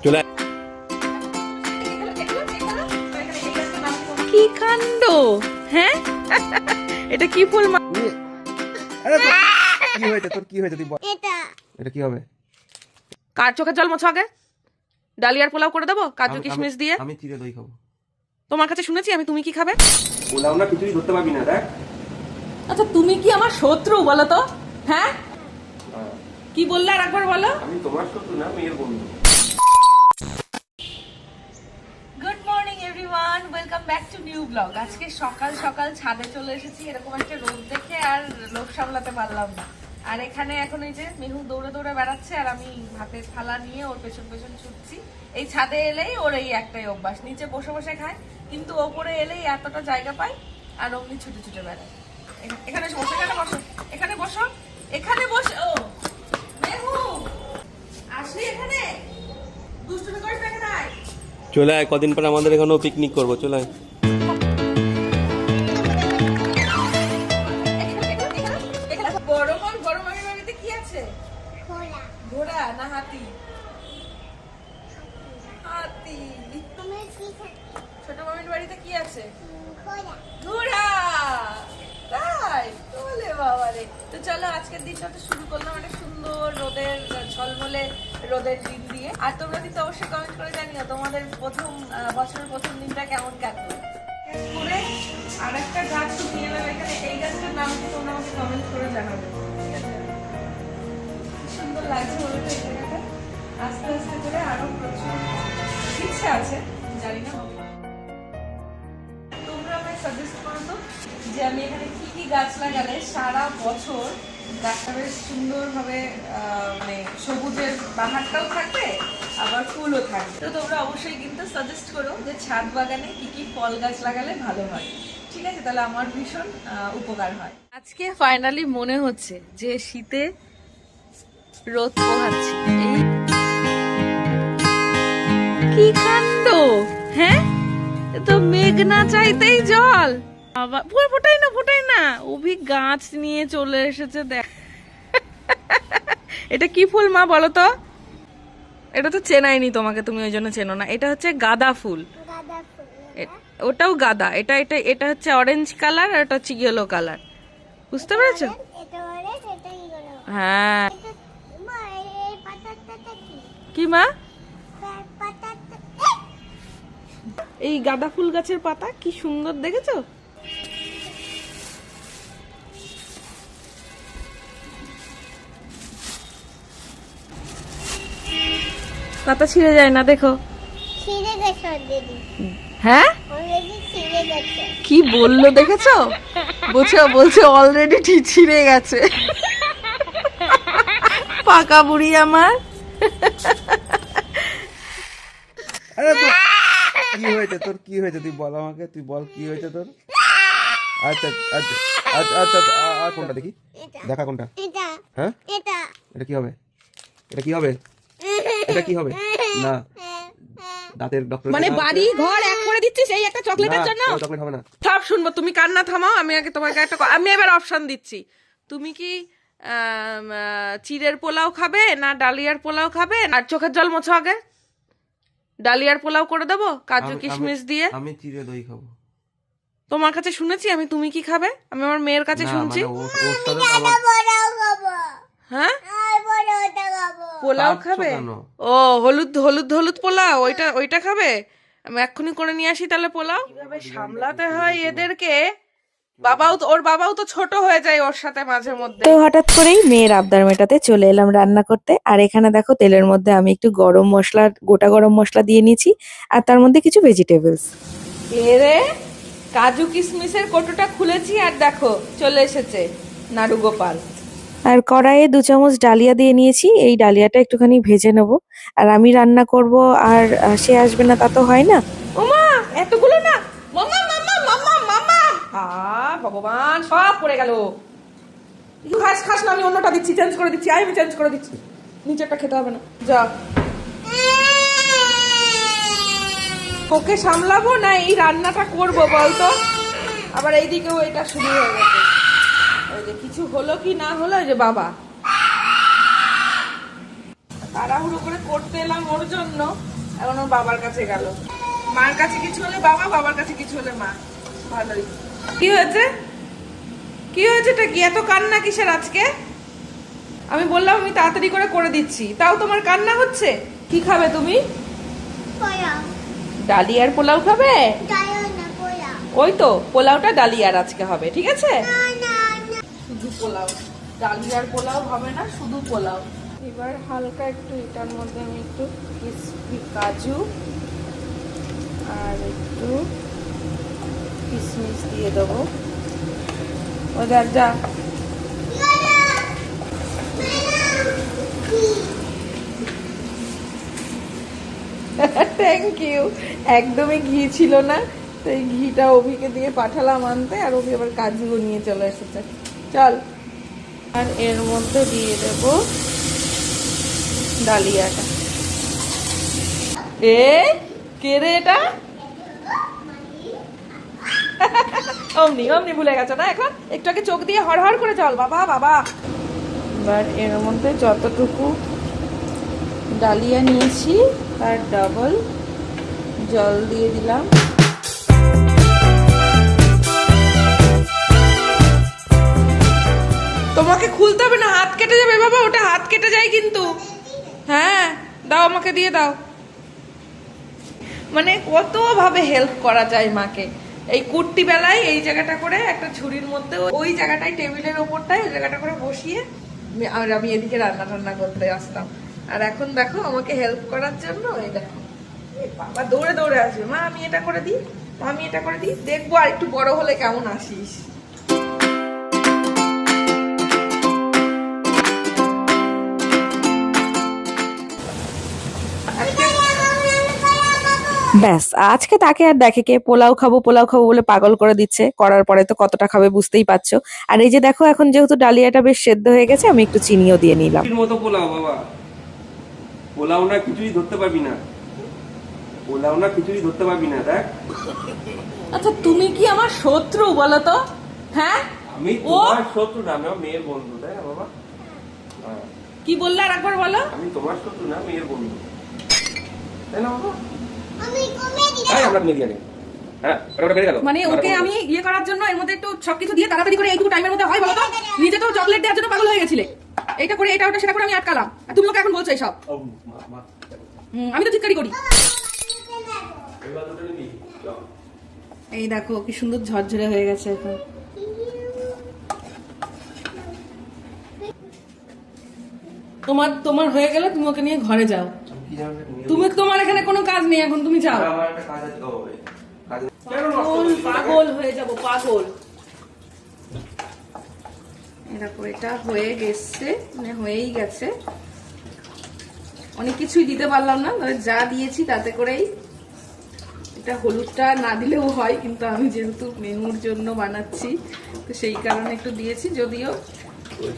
চলে কি কাণ্ড, হ্যাঁ? এটা কি ফুল? কি হয়েছে তোর? কি হয়েছে তুই বল। এটা কি হবে? কার চোখের জল মোছো আগে। ডালিয়ার পোলাও করে দেবো কাজু কিশমিশ দিয়ে। আমি চিড়ে দই খাবো। তোমার কাছে শুনেছি আমি, তুমি কি খাবে? পোলাও না কিছুই ধরতে পারবি না। দেখ, আচ্ছা তুমি কি আমার শত্রু বলো তো? হ্যাঁ, কি বললে আর একবার বলো। আমি তোমার শত্রু না, মেয়ের বন্ধু। Good morning everyone, welcome back to new blog. আজকে সকাল সকাল ছাদে চলে এসেছি, এরকম একটা রোদ দেখে আর লোভ সামলাতে পারলাম না। আর এখানে এখন এই যে মেহু দৌড়ে দৌড়ে বেড়াচ্ছে আর আমি ভাতের থালা নিয়ে ওর পেছন পেছন ছুটছি। এই ছাদে এলেই ওর এই একটাই অভ্যাস, নিচে বসে বসে খায়, কিন্তু ওপরে এলেই এতটা জায়গা পায় আর অমনি ছুটে ছুটে বেড়ায়। এখানে বসো, এখানে বসো, এখানে বসো, এখানে বসো। ও মেহু, আসলি এখানে দুষ্টুমি করিস না এখানে আয়। চলে আয়, কদিন পর আমাদের এখানেও পিকনিক করবো। চলে আয়। বড় মামির বাড়িতে কি আছে? ঘোড়া না হাতি? হাতি। ছোট মামির বাড়িতে কি আছে? ঘোড়া। তাই বলে বাবা রে। তো চলো আজকের দিনটা তো শুরু করলাম একটা সুন্দর রোদের ঝলমলে রোদের দিন দিয়ে। আর তোমরা কিন্তু অবশ্যই কমেন্ট করে জানিও তোমাদের বছরের প্রথম দিনটা কেমন কাটলো। করে আর একটা গাছ তো নিয়ে এলাম এখানে, এই গাছটার নাম কি তোমরা আমাকে কমেন্ট করে জানাবে, ঠিক আছে? সুন্দর লাগছে বলে তো এই জায়গাটা। আস্তে আস্তে করে আরো প্রচুর ইচ্ছা আছে, জানি না হবে। তোমরা আমায় সাজেস্ট করো তো যে আমি এখানে কি কি গাছ লাগালে সারা বছর গাছটা বেশ সুন্দরভাবে মানে সবুজের বাহারটাও থাকবে আবার ফুলও থাকবে। তো তোমরা অবশ্যই কিন্তু সাজেস্ট করো যে ছাদ বাগানে কি কি ফল গাছ লাগালে ভালো হয়, ঠিক আছে? তাহলে আমার ভীষণ উপকার হয়। আজকে ফাইনালি মনে হচ্ছে যে শীতে রোদ পোহাচ্ছি। কি কাণ্ড, হ্যাঁ? তো মেঘ না চাইতেই জল। আবার ফোটাই না, অভি গাছ নিয়ে চলে এসেছে। দেখ এটা কি ফুল মা বলো তো? এটা তো চেনাইনি তোমাকে, তুমি ওই জন্য চেনো না। এটা হচ্ছে গাঁদা ফুল। ওটাও গাঁদা। এটা এটা এটা হচ্ছে অরেঞ্জ কালার আর এটা হচ্ছে ইয়েলো কালার, বুঝতে পেরেছো? হ্যাঁ। কি মা? এই গাঁদা ফুল গাছের পাতা কি সুন্দর, দেখেছো? পাতা ছিঁড়ে যায় না, দেখো। হ্যাঁ, কি বললো দেখেছো? বলছে অলরেডি ছিঁড়ে গেছে। পাকা বুড়ি আমার। আরে কি হয়েছে তোর? কি হয়েছে তুই বল আমাকে, তুই বল কি হয়েছে তোর? আচ্ছা আচ্ছা আচ্ছা আচ্ছা আচ্ছা, কোনটা দেখি, দেখা কোনটা? হ্যাঁ, এটা কি হবে? এটা কি হবে? এটা কি হবে? না, দাঁতের ডক্টর মানে বাড়ি ঘর এক করে দিচ্ছিস এই একটা চকলেটের জন্য? চকলেট হবে না। সব শুনবো, তুমি কান্না থামাও। আমি আগে তোমাকে আমি এবার অপশন দিচ্ছি। তুমি কি চিড়ের পোলাও খাবে না ডালিয়ার পোলাও খাবে? আর চোখের জল মোছো আগে। ডালিয়ার পোলাও করে দেবো কাজু কিশমিশ দিয়ে। আমি চিড়ে দই খাবো। তোমার কাছে শুনেছি আমি, তুমি কি খাবে? আমি আমার মেয়ের কাছে শুনছি। হ্যাঁ, পোলাও খাবে? ও হলুদ হলুদ হলুদ পোলাও, ওইটা খাবে? আমি এক্ষুনি করে নিয়ে আসি তাহলে পোলাও। কিভাবে সামলাতে হয় এদেরকে। ওর বাবাও তো ছোট হয়ে যায় ওর সাথে মাঝে মধ্যে। তো হঠাৎ করেই মেয়ের আবদার মেটাতে চলে এলাম রান্না করতে। আর এখানে দেখো তেলের মধ্যে আমি একটু গোটা গরম মশলা দিয়ে নিয়েছি আর তার মধ্যে কিছু ভেজিটেবলস। এরে কাজু কিশমিশের কৌটোটা খুলেছি আর দেখো চলে এসেছে নাড়ু গোপাল। আর কড়াইয়ে 2 চামচ ডালিয়া দিয়ে নিয়েছি। এই ডালিয়াটা একটুখানি ভেজে নেব। আর আমি রান্না করব আর সে আসবে না তা তো হয় না। ওমা এতগুলো না, মামা মামা মামা মামা। ভগবান, সব পড়ে গেল। খাস না, আমি অন্যটা দিচ্ছি, চেঞ্জ করে দিচ্ছি। আমি চেঞ্জ করে দিচ্ছি, নিচেরটা খেতে হবে না। যা, ওকে সামলাবো না এই রান্নাটা করবো বলতো? আবার এইদিকেও এটা শুরু হয়ে গেছে। ওই যে কিছু হলো কি না হলো, ওই যে বাবা তার তাড়াহুড়ো করে করতে এলাম ওর জন্য, এখন ওর বাবার কাছে গেল। মার কাছে কিছু হলে বাবা, বাবার কাছে কিছু হলে মা। ভালোই। কি হয়েছে? কি হয়েছে? এটা কি এত কান্না কিসের আজকে? আমি বললাম আমি তাড়াতাড়ি করে দিচ্ছি, তাও তোমার কান্না হচ্ছে। কি খাবে তুমি? ডালিয়ার পোলাও খাবে? ওই তো পোলাওটা ডালিয়ার আজকে হবে, ঠিক আছে? শুধু পোলাও, ডালিয়ার পোলাও হবে না, শুধু পোলাও। এবার হালকা একটু এটার মধ্যে আমি একটু কিশমিশ, কাজু আর একটু কিশমিশ দিয়ে দেবো। ও যা থ্যাংক ইউ। একদমই ঘি ছিল না, তো এই ঘিটা অভিকে দিয়ে পাঠালাম আনতে, আর অভি আবার কাজুও নিয়ে চলে এসেছে। চল, আর এর মধ্যে দিয়ে দেব ডালিয়াটা। কে রে এটা? অমনি অমনি ভুলে গেছো না এখন? একটু আগে চোখ দিয়ে হড়হড় করে চল বাবা বাবা। এবার এর মধ্যে যতটুকু ডালিয়া নিয়েছি তার ডাবল জল দিয়ে দিলাম। তোমাকে খুলতে হবে না, হাত কেটে যাবে বাবা, ওটা হাত কেটে যায় কিন্তু। হ্যাঁ দাও, আমাকে দিয়ে দাও। মানে কত ভাবে হেল্প করা যায় মাকে। এই কুর্তি বেলায় এই জায়গাটা করে একটা ঝুড়ির মধ্যে ওই জায়গাটায় টেবিলের ওপরটায় ওই জায়গাটা করে বসিয়ে আর আমি এদিকে রান্না টান্না করতে আসতাম। আর এখন দেখো আমাকে হেল্প করার জন্য এই দেখো বাবা দৌড়ে দৌড়ে আসবে, মা আমি এটা করে দিই, মা আমি এটা করে দিই, দেখবো আর একটু বড় হলে কেমন আসিস। ব্যাস, আজকে তাকে আর দেখে কে, পোলাও খাবো বলে পাগল করে দিচ্ছে। করার পরে তো কতটা খাবে বুঝতেই পারছো। আর এই যে দেখো এখন যেহেতু ডালিয়াটা বেশ সেদ্ধ হয়ে গেছে, আমি একটু চিনিও দিয়ে নিলাম। মতো পোলাও বাবা, পোলাও না খিচুড়ি ধরতে পারবি না, পোলাও না খিচুড়ি ধরতে পারবি না। দেখ, আচ্ছা তুমি কি আমার শত্রু বলো তো? হ্যাঁ আমি তোমার শত্রু না, আমি আমার মেয়ের বন্ধু, তাই না বাবা? কি বললে আর একবার বলো? আমি তোমার শত্রু না, মেয়ের বন্ধু, তাই না বাবা? মানে ওকে আমি ইয়ে করার জন্য এর মধ্যে একটু সবকিছু দিয়ে তাড়াতাড়ি করে এইটুকু টাইমের মধ্যে হয় বলো তো? নিজে তো চকলেট দেওয়ার জন্য পাগল হয়ে গেছিলে, এটা করে এটা ওটা সেটা করে আমি আটকালাম, আর তুমি ওকে এখন বলছো এইসব। আমি তো চিৎকারি করি। এই দেখো কি সুন্দর ঝরঝরে হয়ে গেছে এখন। তোমার হয়ে গেলে তুমি ওকে নিয়ে ঘরে যাও। তোমার এখানে কোনো কাজ নেই এখন, তুমি যাও। পাগল হয়ে যাবো, পাগল। এরকম এটা হয়ে গেছে, মানে হয়েই গেছে। অনেক কিছুই দিতে পারলাম না, তবে যা দিয়েছি তাতে করেই। এটা হলুদটা না দিলেও হয়, কিন্তু আমি যেহেতু মেনুর জন্য বানাচ্ছি তো সেই কারণে একটু দিয়েছি। যদিও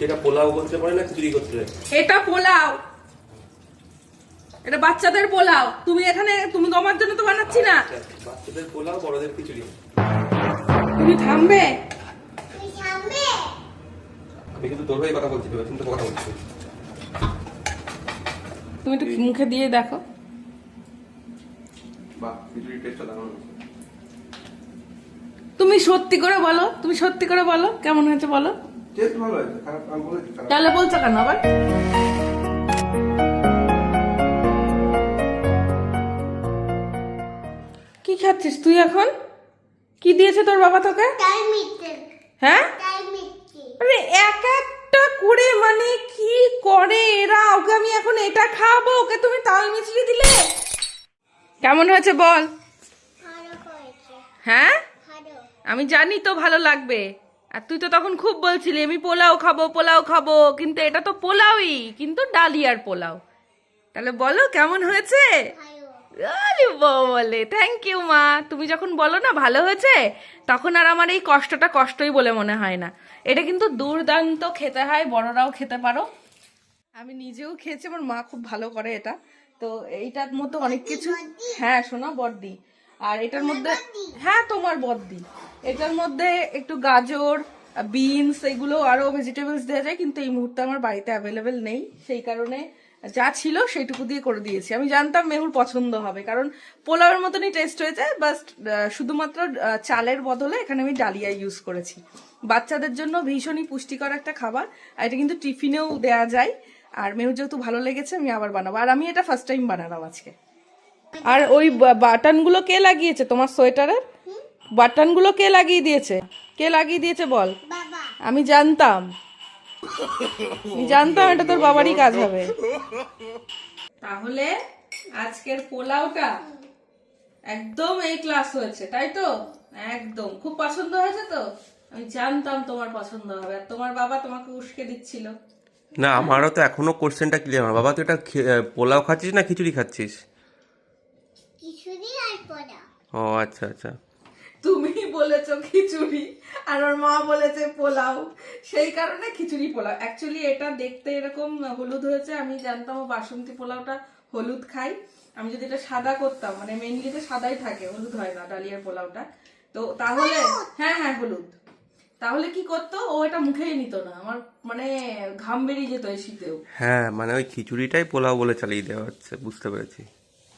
এটা পোলাও বলতে পারে না, খিচুড়ি করতে পারে। এটা পোলাও, এটা বাচ্চাদের পোলাও। তুমি এখানে তুমি তোমার জন্য তো বানাচ্ছি না। বাচ্চাদের পোলাও, বড়দের খিচুড়ি। তুমি থামবে? আমি কিন্তু তোর হয়ে কথা বলছি, কিন্তু কথা বলছি। তুমি একটু মুখে দিয়ে দেখো। বাহ, খিচুড়ির টেস্টটা দারুণ। তুমি সত্যি করে বলো, তুমি সত্যি করে বলো কেমন হয়েছে বলো। টেস্ট ভালো হয়েছে, খারাপ আমি বলেছি খারাপ। তাহলে বলছো কেন আবার? কি খাচ্ছিস তুই এখন? কি দিয়েছে তোর বাবা তোকে? হ্যাঁ, আরে এক একটা করে মানে কি করে এরা। ওকে আমি এখন এটা খাবো, ওকে তুমি তাল মিছরি দিলে। কেমন হয়েছে বল? হ্যাঁ আমি জানি তো ভালো লাগবে। আর তুই তো তখন খুব বলছিলি আমি পোলাও খাবো, কিন্তু এটা তো পোলাওই, কিন্তু ডালিয়ার পোলাও। তাহলে বলো কেমন হয়েছে? বলে থ্যাংক ইউ মা। তুমি যখন বলো না ভালো হয়েছে, তখন আর আমার এই কষ্টটা কষ্টই বলে মনে হয় না। এটা কিন্তু দুর্দান্ত খেতে হয়, বড়রাও খেতে পারো। আমি নিজেও খেয়েছি, আমার মা খুব ভালো করে এটা। তো এইটার মতো অনেক কিছু। হ্যাঁ শোনো বড়দি। আর এটার মধ্যে, হ্যাঁ তোমার বড়দি, এটার মধ্যে একটু গাজর, বিনস, এগুলো আরো ভেজিটেবলস দেওয়া যায়, কিন্তু এই মুহূর্তে আমার বাড়িতে অ্যাভেলেবেল নেই, সেই কারণে যা ছিল সেইটুকু দিয়ে করে দিয়েছি। আমি জানতাম মেহুর পছন্দ হবে, কারণ পোলাওয়ের মতনই টেস্ট হয়েছে, বাস শুধুমাত্র চালের বদলে এখানে আমি ডালিয়া ইউজ করেছি। বাচ্চাদের জন্য ভীষণই পুষ্টিকর একটা খাবার, আর এটা কিন্তু টিফিনেও দেয়া যায়। আর মেহুর যেহেতু ভালো লেগেছে আমি আবার বানাবো, আর আমি এটা ফার্স্ট টাইম বানালাম আজকে। আর ওই বাটনগুলো কে লাগিয়েছে তোমার সোয়েটারের? বাটনগুলো কে লাগিয়ে দিয়েছে? কে লাগিয়ে দিয়েছে বল? আমি জানতাম, আমি জানতাম এটা তোর বাবারই কাজ হবে। তাহলে আজকের পোলাওটা একদম এই ক্লাস হয়েছে, তাই তো? একদম খুব পছন্দ হয়েছে তো? আমি জানতাম তোমার পছন্দ হবে, আর তোমার বাবা তোমাকে উস্কে দিচ্ছিল। না, আমারও তো এখনো কোশ্চেনটা ক্লিয়ার হয়। বাবা তুই এটা পোলাও খাচ্ছিস না খিচুড়ি খাচ্ছিস? ও আচ্ছা আচ্ছা। তুমি বলেছো খিচুড়ি আর ওর মা বলেছে পোলাও, সেই কারণে খিচুড়ি পোলাও। অ্যাকচুয়ালি এটা দেখতে এরকম হলুদ হয়েছে, আমি জানতাম ও বাসন্তী পোলাওটা হলুদ খাই। আমি যদি এটা সাদা করতাম, মানে মেনলি তো সাদাই থাকে, হলুদ হয় না ডালিয়ার পোলাওটা, তো তাহলে হ্যাঁ হ্যাঁ হলুদ, তাহলে কি করতো ও এটা মুখেই নিত না, আমার মানে ঘাম বেরিয়ে যেত এই শীতেও। হ্যাঁ মানে ওই খিচুড়িটাই পোলাও বলে চালিয়ে দেওয়া হচ্ছে, বুঝতে পেরেছি।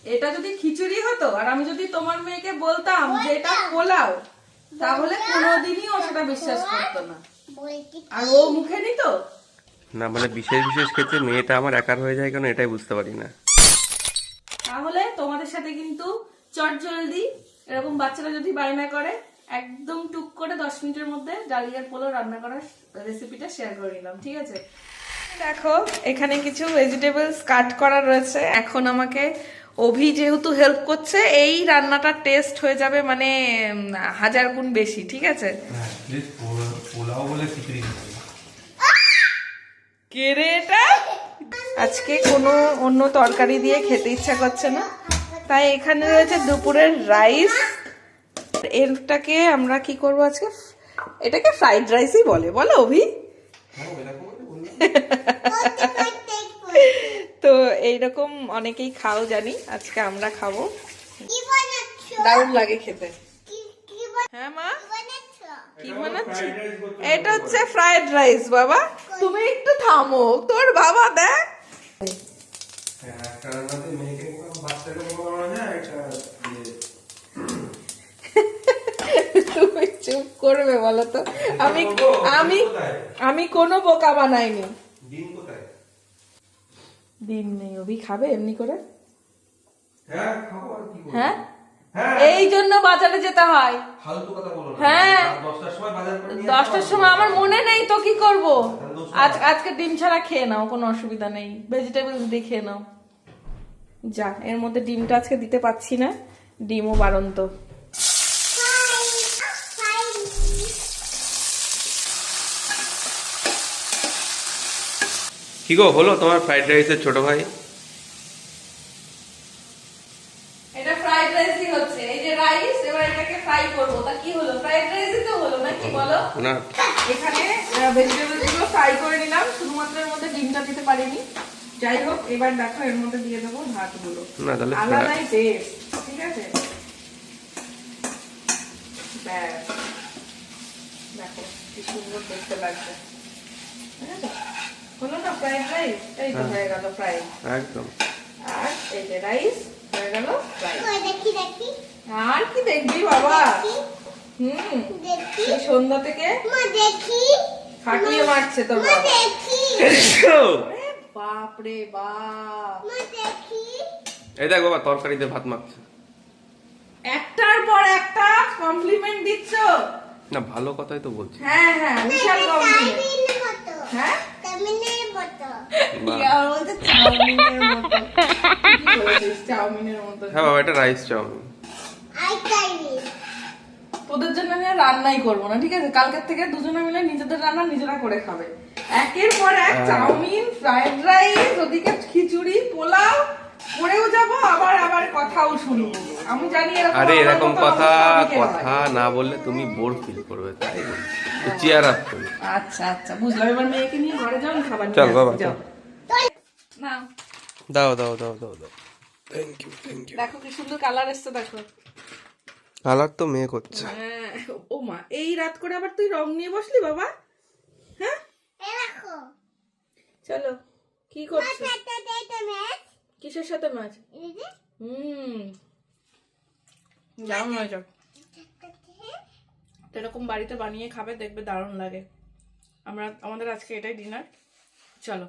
এটা যদি খিচুড়ি হতো আর আমি যদি তোমার মেয়েকে বলতাম যে এটা পোলাও, তাহলে কোনোদিনই ও সেটা বিশ্বাস করতো না, আর ও মুখে নিত না। মানে বিশেষ বিশেষ ক্ষেত্রে মেয়েটা আমার একার হয়ে যায় কেন এটাই বুঝতে পারি না। তাহলে তোমাদের সাথে কিন্তু চটজলদি এরকম বাচ্চারা যদি বায়না করে, একদম টুক করে 10 মিনিটের মধ্যে ডালিয়ার পোলাও রান্না করার রেসিপিটা শেয়ার করে নিলাম, ঠিক আছে? দেখো এখানে কিছু ভেজিটেবলস কাট করা রয়েছে। এখন আমাকে অভি যেহেতু হেল্প করছে, এই রান্নাটার টেস্ট হয়ে যাবে মানে 1000 গুণ বেশি, ঠিক আছে? পোলাও বলে খিচুড়ি কে রে এটা? আজকে কোনো অন্য তরকারি দিয়ে খেতে ইচ্ছা করছে না, তাই এখানে রয়েছে দুপুরের রাইস। এটাকে আমরা কি করব আজকে? এটাকে ফ্রাইড রাইসই বলে, বলো অভি? তো এইরকম অনেকেই খাও জানি, আজকে আমরা খাবো, দারুণ লাগে খেতে। হ্যাঁ মা, কি বানাচ্ছি? এটা হচ্ছে ফ্রাইড রাইস। বাবা তুমি একটু থামো, তোর বাবা দেখ। তুমি চুপ করবে বলো তো? আমি আমি আমি কোনো বোকা বানাইনি। ডিম নেই, অভি খাবে এমনি করে? হ্যাঁ এই জন্য বাজারে যেতে হয়। হ্যাঁ 10টার সময় আমার মনে নেই তো কি করব। আজকে ডিম ছাড়া খেয়ে নাও, কোনো অসুবিধা নেই, ভেজিটেবলস দিয়ে খেয়ে নাও। যা, এর মধ্যে ডিমটা আজকে দিতে পারছি না, ডিমও বাড়ন্ত। কি গো হলো তোমার ফ্রাইড রাইসের ছোট ভাই? এটা ফ্রাইড রাইসই হচ্ছে, এই যে রাইস, এবার এটাকে ফ্রাই করব, তা কি হলো? ফ্রাইড রাইসই তো হলো নাকি বলো? না এখানে ভেজিটেবলস গুলো ফ্রাই করে নিলাম, শুধুমাত্র এর মধ্যে ডিমটা দিতে পারিনি। যাই হোক, এবার দেখো এর মধ্যে দিয়ে দেবো ভাতগুলো, না তাহলে আলাদাই টেস্ট, ঠিক আছে? ব্যাস দেখো কি সুন্দর দেখতে লাগছে, হলো না ফ্রাইড রাইস? এই তো হয়ে গেল ফ্রাই একদম। আর এই যে রাইস হয়ে গেল ফ্রাই। আর কি দেখবি বাবা? এই সন্ধ্যা থেকে খাটিয়ে মারছে তোর বাবা। বাপ রে বাপ, এই দেখ বাবা তরকারিতে ভাত মাখছে। একটার পর একটা কমপ্লিমেন্ট দিচ্ছ। না ভালো কথাই তো বলছি। হ্যাঁ হ্যাঁ বিশাল কমপ্লিমেন্ট। হ্যাঁ চাউমিনের মতো। হ্যাঁ বাবা এটা রাইস চাউমিন। তোদের জন্য আমি আর রান্নাই করবো না, ঠিক আছে? কালকের থেকে দুজনে মিলে নিজেদের রান্না নিজেরা করে খাবে। একের পর এক চাউমিন, ফ্রাইড রাইস, ওদিকে খিচুড়ি, পোলাও করেও যাবো, আবার কথাও শুনবো। আমি জানি আরে এরকম কথা না বললে তুমি বোর ফিল করবে, তাই বলছি চেয়ার আপ করো। আচ্ছা আচ্ছা বুঝলাম, এবার মেয়েকে নিয়ে ঘরে যাও, খাবার চল বাবা যাও না। দাও দাও দাও দাও দাও। Thank you thank you. দেখো কি সুন্দর কালার এসছে, দেখো। কালার তো মেয়ে করছে। হ্যাঁ ও মা, এই রাত করে আবার তুই রং নিয়ে বসলি বাবা? হ্যাঁ চলো কি করছো? কিসের সাথে ম্যাচ? দারুণ হয়েছে। তো এরকম বাড়িতে বানিয়ে খাবে, দেখবে দারুণ লাগে। আমাদের আজকে এটাই ডিনার। চলো।